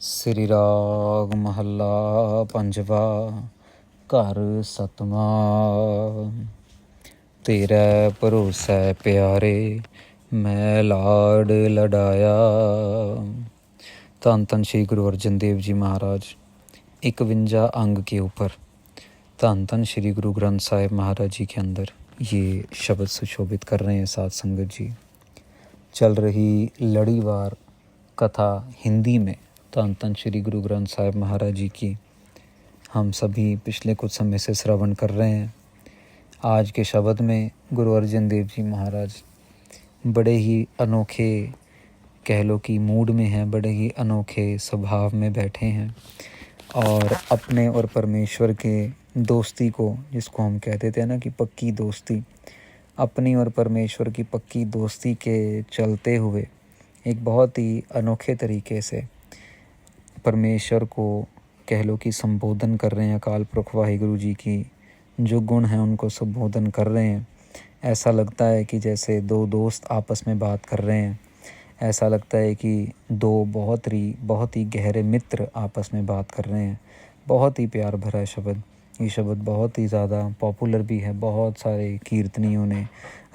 ਸ੍ਰੀ ਰਾਗ ਮਹੱਲਾ ਪੰਜਵਾ। ਘਰ ਸਤਵਾਂ। ਤੇਰਾ ਭਰੋਸੈ ਪਿਆਰੇ, ਮੈਂ ਲਾਡ ਲਡਾਇਆ। ਧੰਨ ਧੰਨ श्री गुरु अर्जन देव जी महाराज। 51 अंग के ऊपर धन धन श्री गुरु ग्रंथ साहिब महाराज जी के अंदर ये शब्द सुशोभित कर रहे हैं साध संगत जी। चल रही लड़ीवार कथा हिंदी में धन धन श्री गुरु ग्रंथ साहिब महाराज जी की हम सभी पिछले कुछ समय से श्रवण कर रहे हैं। आज के शब्द में गुरु अर्जन देव जी महाराज बड़े ही अनोखे कह लो कि मूड में हैं, बड़े ही अनोखे स्वभाव में बैठे हैं और अपने और परमेश्वर के दोस्ती को, जिसको हम कहते थे ना कि पक्की दोस्ती, अपनी और परमेश्वर की पक्की दोस्ती के चलते हुए एक बहुत ही अनोखे तरीके से परमेश्वर को कह लो कि संबोधन कर रहे हैं। अकाल पुरख वाहिगुरु जी की जो गुण हैं उनको संबोधन कर रहे हैं। ऐसा लगता है कि जैसे दो दोस्त आपस में बात कर रहे हैं, ऐसा लगता है कि दो बहुत ही गहरे मित्र आपस में बात कर रहे हैं। बहुत ही प्यार भरा है शब्द। ये शब्द बहुत ही ज़्यादा पॉपुलर भी है। बहुत सारे कीर्तनियों ने,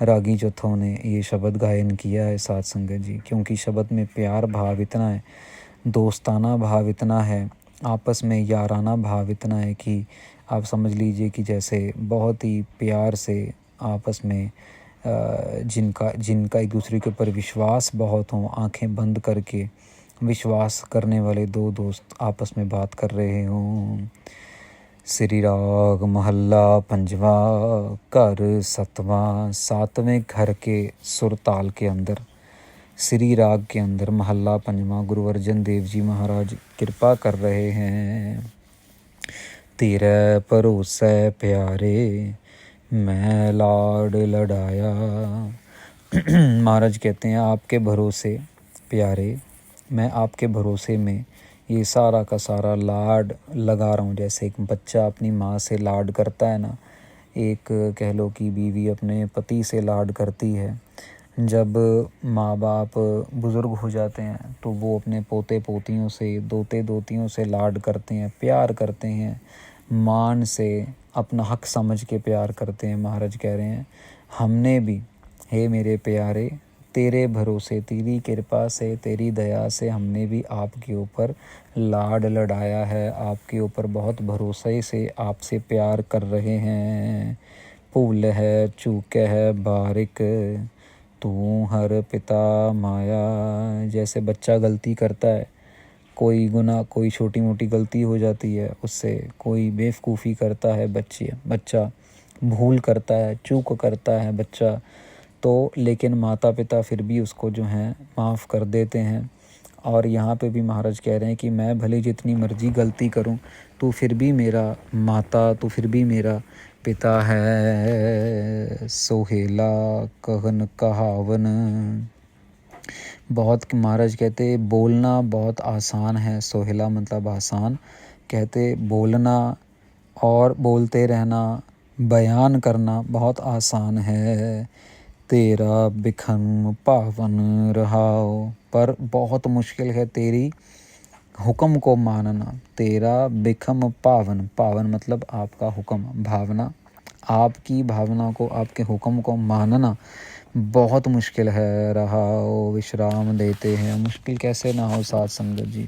रागी जत्थों ने ये शब्द गायन किया है साध संगत जी, क्योंकि शब्द में प्यार भाव इतना है, दोस्ताना भाव इतना है, आपस में याराना भाव इतना है कि आप समझ लीजिए कि जैसे बहुत ही प्यार से आपस में जिनका एक दूसरे के ऊपर विश्वास बहुत हो, आंखें बंद करके विश्वास करने वाले दो दोस्त आपस में बात कर रहे हों। श्री राग महल्ला पंजवा। घर सतवां। सातवें घर के सुर ताल के अंदर, श्री राग के अंदर महल्ला पंजवा गुरु अर्जन देव जी महाराज कृपा कर रहे हैं। तेरा भरोसै प्यारे, मैं लाड लडाया। महाराज कहते हैं आपके भरोसे प्यारे, मैं आपके भरोसे में ये सारा का सारा लाड लगा रहा हूँ। जैसे एक बच्चा अपनी माँ से लाड करता है ना, एक कह लो कि बीवी अपने पति से लाड करती है। जब माँ बाप बुज़ुर्ग हो जाते हैं तो वो अपने पोते पोतियों से, दोते दोतियों से लाड करते हैं, प्यार करते हैं, मान से अपना हक समझ के प्यार करते हैं। महाराज कह रहे हैं हमने भी, हे मेरे प्यारे, तेरे भरोसे, तेरी कृपा से, तेरी दया से हमने भी आपके ऊपर लाड लडाया है। आपके ऊपर बहुत भरोसे से आपसे प्यार कर रहे हैं। भूल है चूक है बारिक, तू हर पिता माया। जैसे बच्चा गलती करता है, कोई गुनाह, कोई छोटी मोटी गलती हो जाती है उससे, कोई बेवकूफ़ी करता है बच्चा भूल करता है, चूक करता है बच्चा, तो लेकिन माता पिता फिर भी उसको जो है माफ़ कर देते हैं। और यहाँ पे भी महाराज कह रहे हैं कि मैं भले जितनी मर्जी गलती करूँ, तो फिर भी मेरा माता, तो फिर भी मेरा पिता है। सोहेला कहन कहावन। बहुत महाराज कहते बोलना बहुत आसान है, सोहेला मतलब आसान, कहते बोलना और बोलते रहना, बयान करना बहुत आसान है। तेरा बिखम पावन रहाओ, पर बहुत मुश्किल है तेरी हुक्म को मानना। तेरा बिखम पावन, पावन मतलब आपका हुक्म, भावना, आपकी भावना को, आपके हुक्म को मानना बहुत मुश्किल है। रहाओ विश्राम देते हैं, मुश्किल कैसे ना हो साध संगत जी।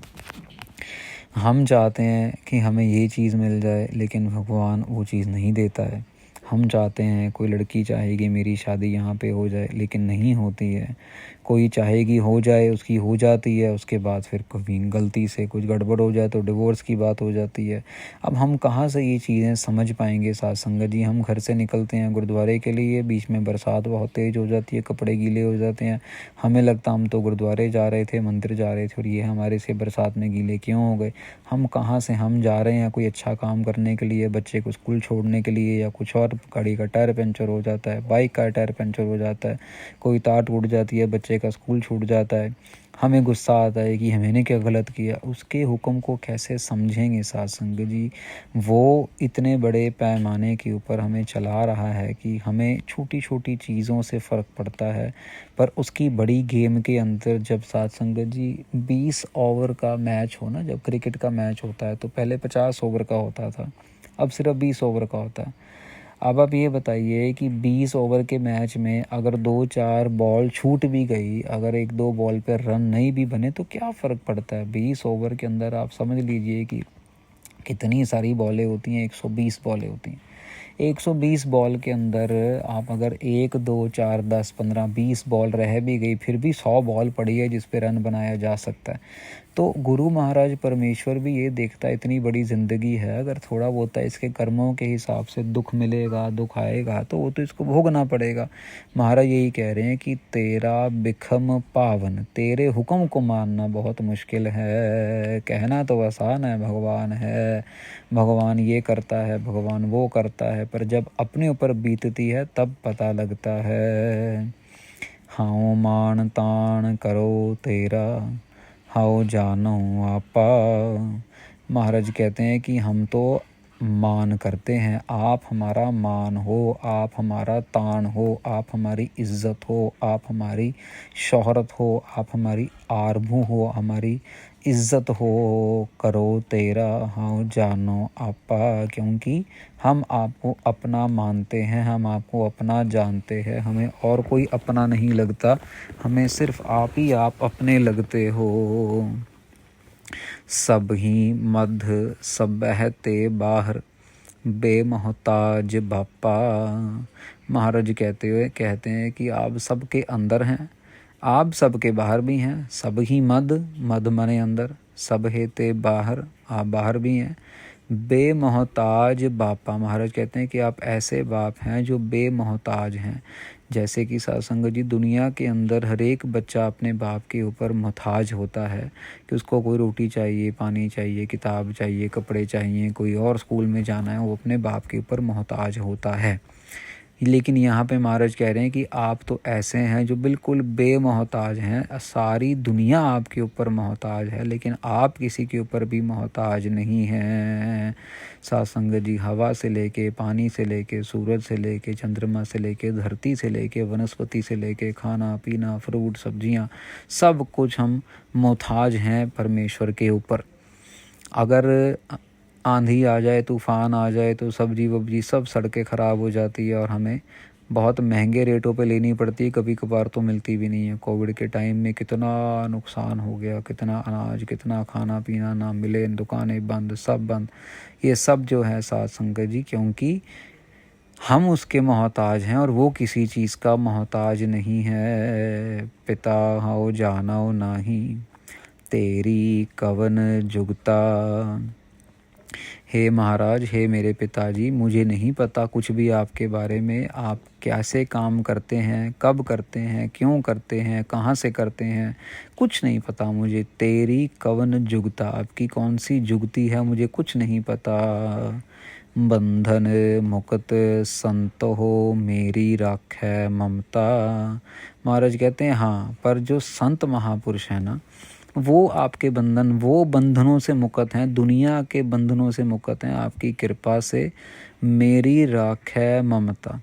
हम चाहते हैं कि हमें ये चीज़ मिल जाए, लेकिन भगवान वो चीज़ नहीं देता है। हम चाहते हैं, कोई लड़की चाहेगी मेरी शादी यहाँ पे हो जाए, लेकिन नहीं होती है। कोई चाहेगी हो जाए, उसकी हो जाती है, उसके बाद फिर कभी गलती से कुछ गड़बड़ हो जाए तो डिवोर्स की बात हो जाती है। अब हम कहाँ से ये चीज़ें समझ पाएंगे साध संगत जी। हम घर से निकलते हैं गुरुद्वारे के लिए, बीच में बरसात बहुत तेज़ हो जाती है, कपड़े गीले हो जाते हैं, हमें लगता हम तो गुरुद्वारे जा रहे थे, मंदिर जा रहे थे, और ये हमारे से बरसात में गीले क्यों हो गए। हम कहाँ से, हम जा रहे हैं कोई अच्छा काम करने के लिए, बच्चे को स्कूल छोड़ने के लिए या कुछ और गाड़ी का टायर पंचर हो जाता है, बाइक का टायर पंचर हो जाता है, कोई तार टूट जाती है, बच्चे का स्कूल छूट जाता है, हमें गुस्सा आता है कि मैंने क्या गलत किया। उसके हुक्म को कैसे समझेंगे साध संगत जी। वो इतने बड़े पैमाने के ऊपर हमें चला रहा है कि हमें छोटी छोटी चीज़ों से फ़र्क पड़ता है, पर उसकी बड़ी गेम के अंदर जब साध संगत जी 20 ओवर का मैच हो ना, जब क्रिकेट का मैच होता है तो पहले 50 ओवर का होता था, अब सिर्फ 20 ओवर का होता है। अब आप ये बताइए कि 20 ओवर के मैच में अगर 2-4 बॉल छूट भी गई, अगर 1-2 बॉल पर रन नहीं भी बने तो क्या फ़र्क पड़ता है। 20 ओवर के अंदर आप समझ लीजिए कि कितनी सारी बॉलें होती हैं, 120 बॉलें होती हैं। 120 बॉल के अंदर आप अगर 1, 2, 4, 10, 15, 20 बॉल रह भी गई, फिर भी 100 बॉल पड़ी है जिस पे रन बनाया जा सकता है। तो गुरु महाराज परमेश्वर भी ये देखता है, इतनी बड़ी ज़िंदगी है, अगर थोड़ा बहुत है इसके कर्मों के हिसाब से दुख मिलेगा, दुख आएगा तो वो तो इसको भोगना पड़ेगा। महाराज यही कह रहे हैं कि तेरा बिखम पावन, तेरे हुक्म को मानना बहुत मुश्किल है। कहना तो आसान है भगवान है, भगवान ये करता है, भगवान वो करता है, पर जब अपने ऊपर बीतती है तब पता लगता है। हाँ मान तान करो तेरा, हाओ जानो आपा। महाराज कहते हैं कि हम तो मान करते हैं, आप हमारा मान हो, आप हमारा तान हो, आप हमारी इज्जत हो, आप हमारी शोहरत हो, आप हमारी आरबू हो, हमारी इज्जत हो। करो तेरा हाँ जानो आपा, क्योंकि हम आपको अपना मानते हैं, हम आपको अपना जानते हैं, हमें और कोई अपना नहीं लगता, हमें सिर्फ आप ही आप अपने लगते हो। सब ही मध्य सब बहते बाहर, बेमोहताज बापा। महाराज कहते हैं कि आप सबके अंदर हैं, आप सबके बाहर भी हैं। सब ही मद मने अंदर, सब हेते बाहर, आप बाहर भी हैं। बेमोहताज बापा, महाराज कहते हैं कि आप ऐसे बाप हैं जो बेमोहताज हैं। जैसे कि सत्संग जी, दुनिया के अंदर हर एक बच्चा अपने बाप के ऊपर मोहताज होता है कि उसको कोई रोटी चाहिए, पानी चाहिए, किताब चाहिए, कपड़े चाहिए, कोई और स्कूल में जाना है, वो अपने बाप के ऊपर मोहताज होता है। लेकिन यहाँ पे महाराज कह रहे हैं कि आप तो ऐसे हैं जो बिल्कुल बेमोहताज हैं, सारी दुनिया आपके ऊपर मोहताज है, लेकिन आप किसी के ऊपर भी मोहताज नहीं हैं। सत्संग जी, हवा से लेके, पानी से लेके, सूरज से लेके, चंद्रमा से लेके, धरती से लेके, वनस्पति से लेके, खाना पीना, फ्रूट सब्जियाँ, सब कुछ हम मोहताज हैं परमेश्वर के ऊपर। अगर आंधी आ जाए, तूफ़ान आ जाए तो सब्जी वब्जी सब सड़कें ख़राब हो जाती है और हमें बहुत महंगे रेटों पे लेनी पड़ती है, कभी कभार तो मिलती भी नहीं है। कोविड के टाइम में कितना नुकसान हो गया, कितना अनाज, कितना खाना पीना ना मिले, दुकानें बंद, सब बंद। ये सब जो है साथ संगत जी, क्योंकि हम उसके मोहताज हैं और वो किसी चीज़ का मोहताज नहीं है। पिता हो जानो नाही, तेरी कवन जुगता। हे महाराज, हे मेरे पिताजी, मुझे नहीं पता कुछ भी आपके बारे में। आप कैसे काम करते हैं, कब करते हैं, क्यों करते हैं, कहाँ से करते हैं, कुछ नहीं पता मुझे। तेरी कवन जुगता, आपकी कौन सी जुगती है, मुझे कुछ नहीं पता। बंधन मुक्त संत हो, मेरी राखै ममता। महाराज कहते हैं हाँ, पर जो संत महापुरुष है ना, वो आपके बंधन, वो बंधनों से मुक्त हैं, दुनिया के बंधनों से मुक्त हैं आपकी कृपा से। मेरी राखै ममता,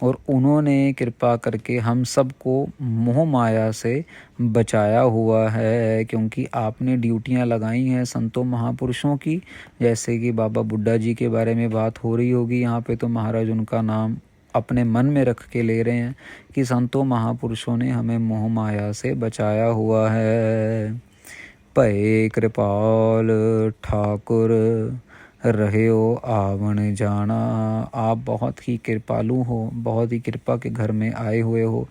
और उन्होंने कृपा करके हम सबको मोह माया से बचाया हुआ है, क्योंकि आपने ड्यूटियां लगाई हैं संतों महापुरुषों की। जैसे कि बाबा बुड्ढा जी के बारे में बात हो रही होगी यहाँ पे, तो महाराज उनका नाम अपने मन में रख के ले रहे हैं कि संतों महापुरुषों ने हमें मोह माया से बचाया हुआ है। भय कृपाल ठाकुर रहे हो आवन जाना, आप बहुत ही कृपालु हो, बहुत ही कृपा के घर में आए हुए हो।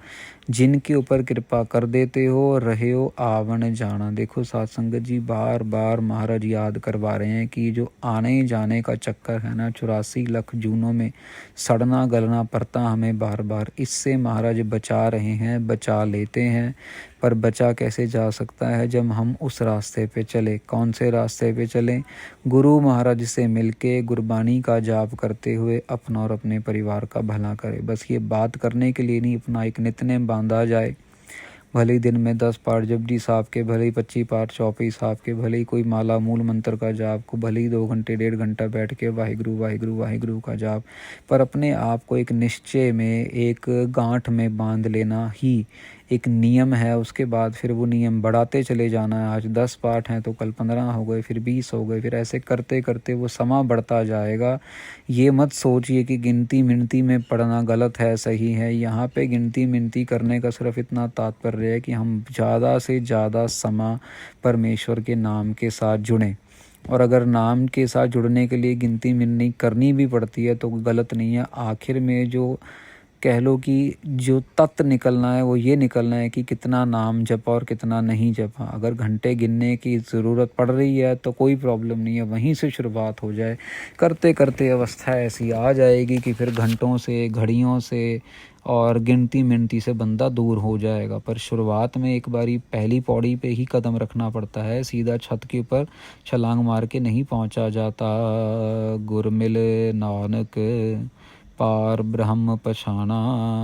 जिनके ऊपर कृपा कर देते हो, रहे हो आवन जाना। देखो साध संगत जी, बार बार महाराज याद करवा रहे हैं कि जो आने जाने का चक्कर है ना, 84 लाख जूनों में सड़ना गलना पड़ता हमें बार बार, इससे महाराज बचा रहे हैं, बचा लेते हैं। पर बचा कैसे जा सकता है जब हम उस रास्ते पे चले। कौन से रास्ते पे चलें? गुरु महाराज से मिलके गुरबानी का जाप करते हुए अपना और अपने परिवार का भला करें। बस ये बात करने के लिए नहीं, अपना एक नित्यनेम बांधा जाए। भले ही दिन में 10 पाठ जपजी साहब के, भले ही 25 पाठ चौपई साहब के, भले ही कोई माला मूल मंत्र का जाप को, भले ही 2 घंटे 1.5 घंटा बैठ के वाहिगुरु वाहिगुरु वाहिगुरु का जाप, पर अपने आप को एक निश्चय में, एक गांठ में बांध लेना ही एक नियम है। उसके बाद फिर वो नियम बढ़ाते चले जाना है। आज 10 पाठ हैं तो कल 15 हो गए, फिर 20 हो गए, फिर ऐसे करते करते वो समा बढ़ता जाएगा। ये मत सोचिए कि गिनती मिनती में पढ़ना गलत है, सही है। यहाँ पे गिनती मिनती करने का सिर्फ इतना तात्पर्य है कि हम ज़्यादा से ज़्यादा समा परमेश्वर के नाम के साथ जुड़ें। और अगर नाम के साथ जुड़ने के लिए गिनती मिनती करनी भी पड़ती है तो गलत नहीं है। आखिर में जो कह लो कि जो तत्व निकलना है वो ये निकलना है कि कितना नाम जपा और कितना नहीं जपा। अगर घंटे गिनने की ज़रूरत पड़ रही है तो कोई प्रॉब्लम नहीं है, वहीं से शुरुआत हो जाए। करते करते अवस्था ऐसी आ जाएगी कि फिर घंटों से, घड़ियों से और गिनती मिनती से बंदा दूर हो जाएगा। पर शुरुआत में एक बारी पहली पौड़ी पे ही कदम रखना पड़ता है, सीधा छत के ऊपर छलांग मार के नहीं पहुंचा जाता। गुर मिल नानक पार ब्रह्म पछाना।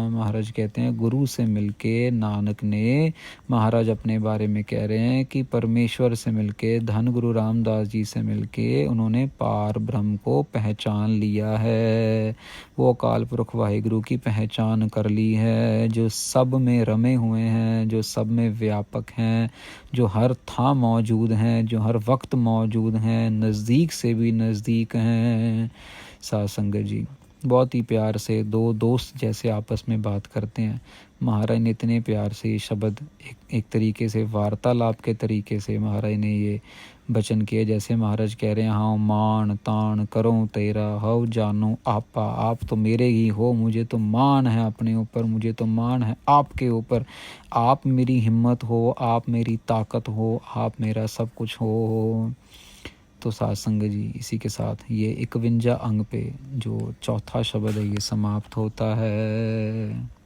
महाराज कहते हैं गुरु से मिलके नानक ने, महाराज अपने बारे में कह रहे हैं कि परमेश्वर से मिलके, धन गुरु रामदास जी से मिलके उन्होंने पार ब्रह्म को पहचान लिया है। वो अकाल पुरख वाहिगुरु की पहचान कर ली है, जो सब में रमे हुए हैं, जो सब में व्यापक हैं, जो हर था मौजूद हैं, जो हर वक्त मौजूद हैं, नज़दीक से भी नज़दीक हैं। साध संगत जी, बहुत ही प्यार से दो दोस्त जैसे आपस में बात करते हैं। महाराज ने इतने प्यार से ये शब्द, एक तरीके से वार्तालाप के तरीके से महाराज ने ये वचन किए। जैसे महाराज कह रहे हैं, हाँ मान तान करो तेरा, हव जानो आपा, आप तो मेरे ही हो, मुझे तो मान है अपने ऊपर, मुझे तो मान है आपके ऊपर। आप मेरी हिम्मत हो, आप मेरी ताकत हो, आप मेरा सब कुछ हो। तो साध संगत जी, इसी के साथ ये 51 अंग पे जो चौथा शब्द है ये समाप्त होता है।